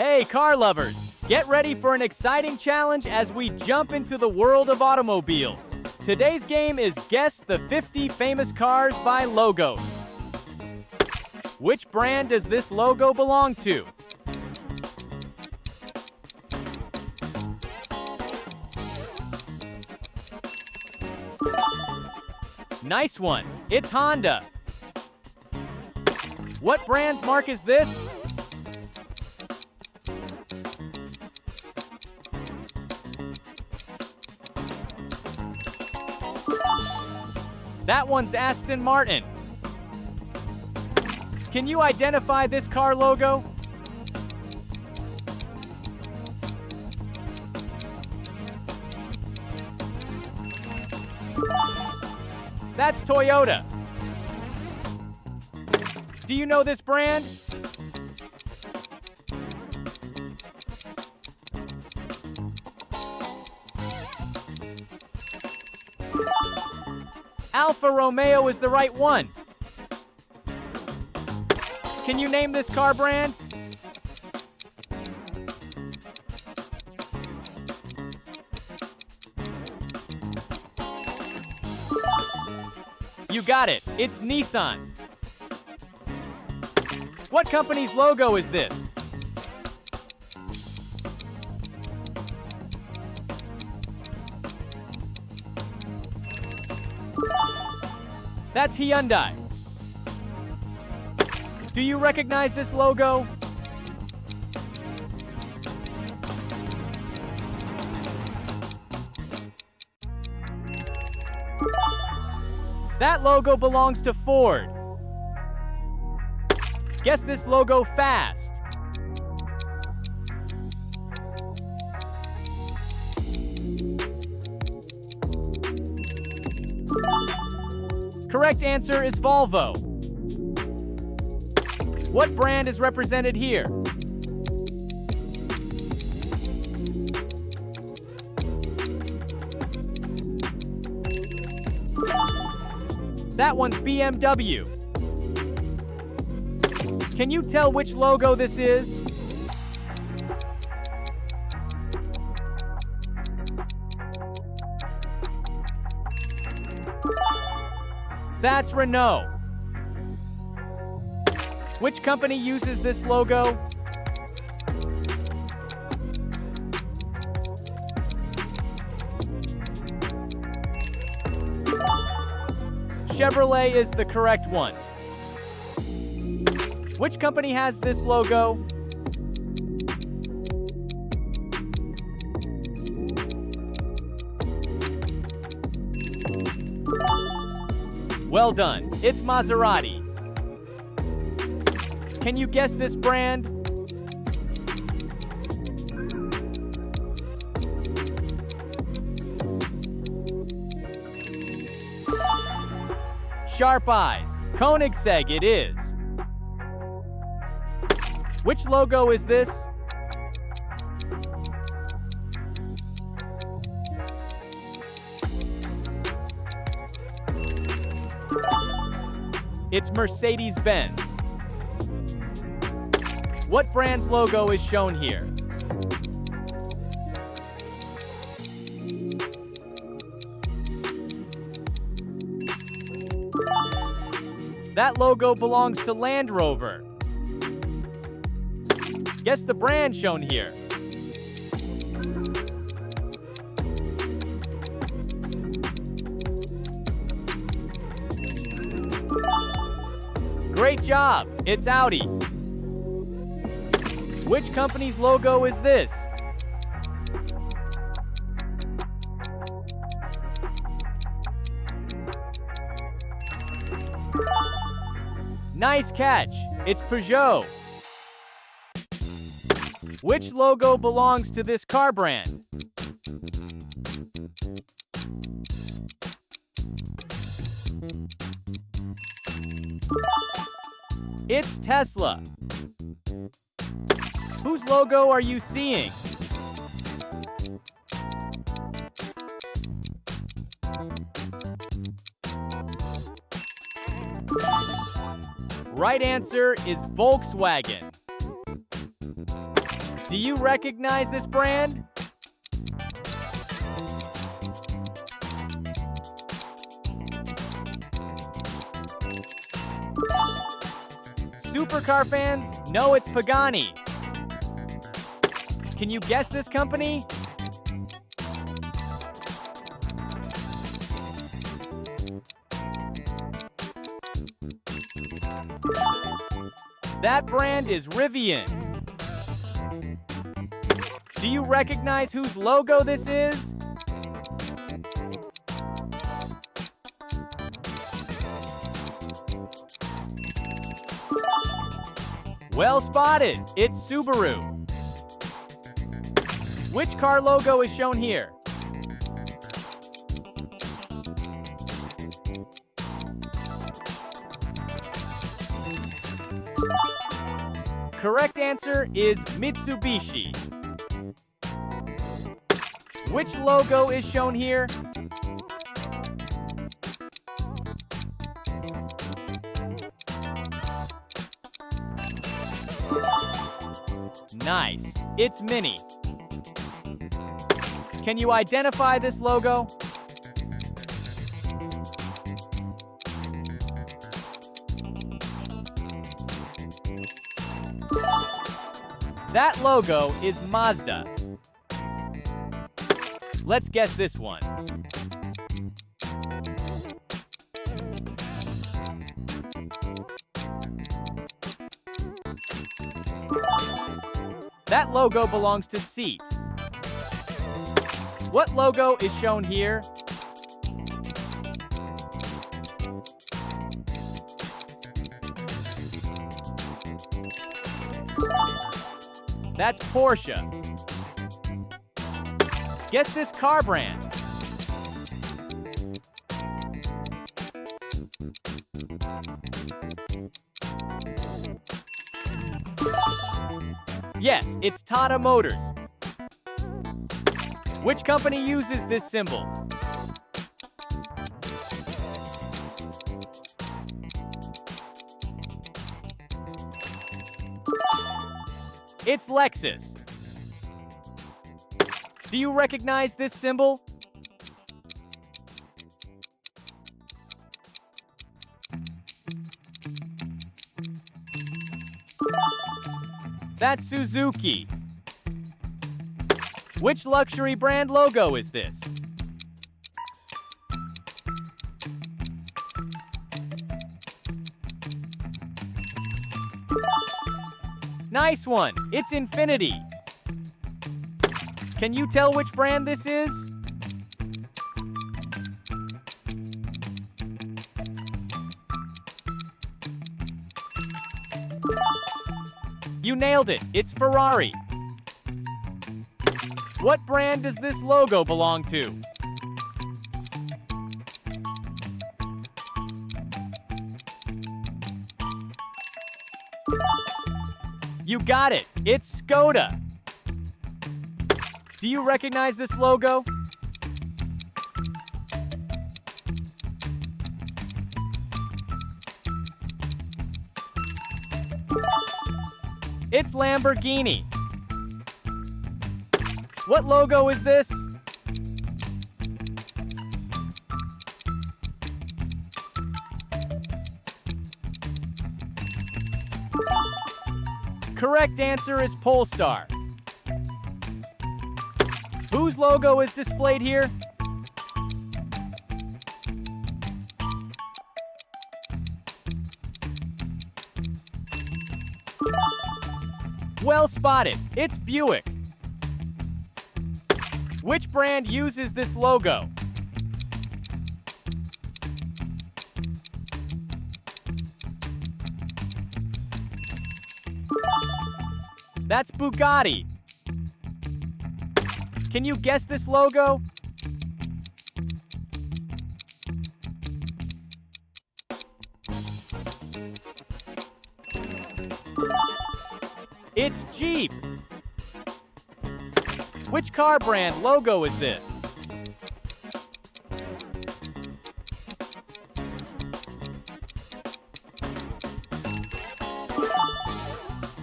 Hey, car lovers! Get ready for an exciting challenge as we jump into the world of automobiles. Today's game is Guess the 50 Famous Cars by Logos. Which brand does this logo belong to? Nice one! It's Honda. What brand's mark is this? That one's Aston Martin. Can you identify this car logo? That's Toyota. Do you know this brand? Alfa Romeo is the right one. Can you name this car brand? You got it. It's Nissan. What company's logo is this? That's Hyundai. Do you recognize this logo? That logo belongs to Ford. Guess this logo fast. Correct answer is Volvo. What brand is represented here? That one's BMW. Can you tell which logo this is? That's Renault. Which company uses this logo? Chevrolet is the correct one. Which company has this logo? Well done, it's Maserati. Can you guess this brand? Sharp eyes. Koenigsegg it is. Which logo is this? It's Mercedes-Benz. What brand's logo is shown here? That logo belongs to Land Rover. Guess the brand shown here. Great job! It's Audi. Which company's logo is this? Nice catch! It's Peugeot. Which logo belongs to this car brand? It's Tesla. Whose logo are you seeing? Right answer is Volkswagen. Do you recognize this brand? Supercar fans know it's Pagani. Can you guess this company? That brand is Rivian. Do you recognize whose logo this is? Well spotted, it's Subaru. Which car logo is shown here? Correct answer is Mitsubishi. Which logo is shown here? Nice, it's Mini. Can you identify this logo? That logo is Mazda. Let's guess this one. That logo belongs to Seat. What logo is shown here? That's Porsche. Guess this car brand. Yes, it's Tata Motors. Which company uses this symbol? It's Lexus. Do you recognize this symbol? That's Suzuki. Which luxury brand logo is this? Nice one! It's Infiniti. Can you tell which brand this is? You nailed it! It's Ferrari. What brand does this logo belong to? You got it! It's Skoda. Do you recognize this logo? It's Lamborghini. What logo is this? Correct answer is Polestar. Whose logo is displayed here? Well spotted, it's Buick. Which brand uses this logo? That's Bugatti. Can you guess this logo? It's Jeep. Which car brand logo is this?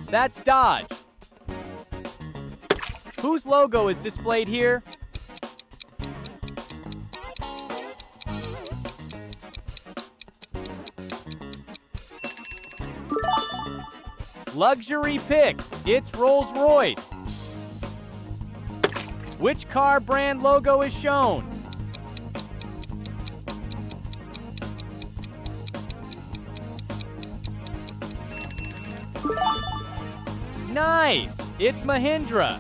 That's Dodge. Whose logo is displayed here? Luxury pick. It's Rolls-Royce. Which car brand logo is shown? Nice! It's Mahindra.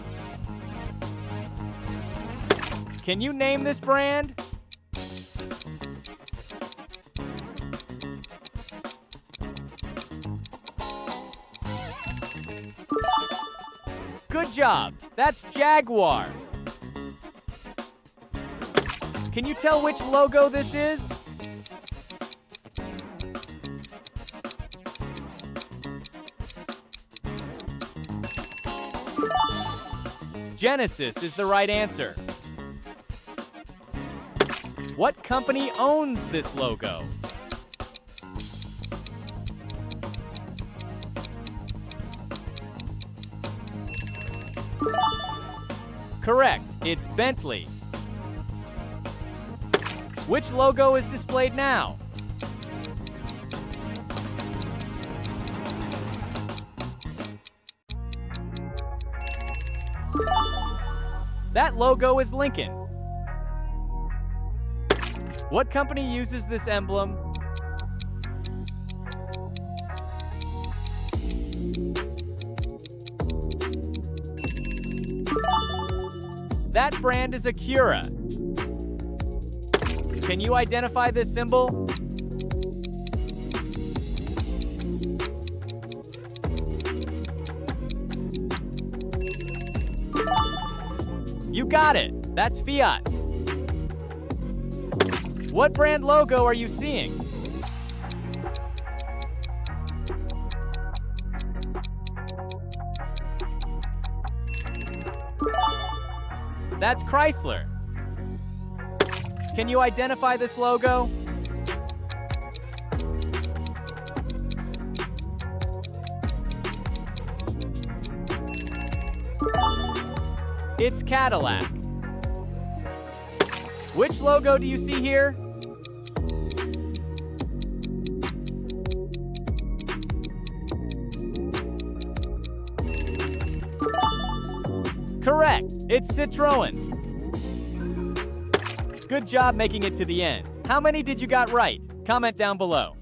Can you name this brand? Good job! That's Jaguar. Can you tell which logo this is? Genesis is the right answer. What company owns this logo? Correct, it's Bentley. Which logo is displayed now? That logo is Lincoln. What company uses this emblem? That brand is Acura. Can you identify this symbol? You got it! That's Fiat. What brand logo are you seeing? That's Chrysler. Can you identify this logo? It's Cadillac. Which logo do you see here? Correct, it's Citroën. Good job making it to the end. How many did you got right? Comment down below.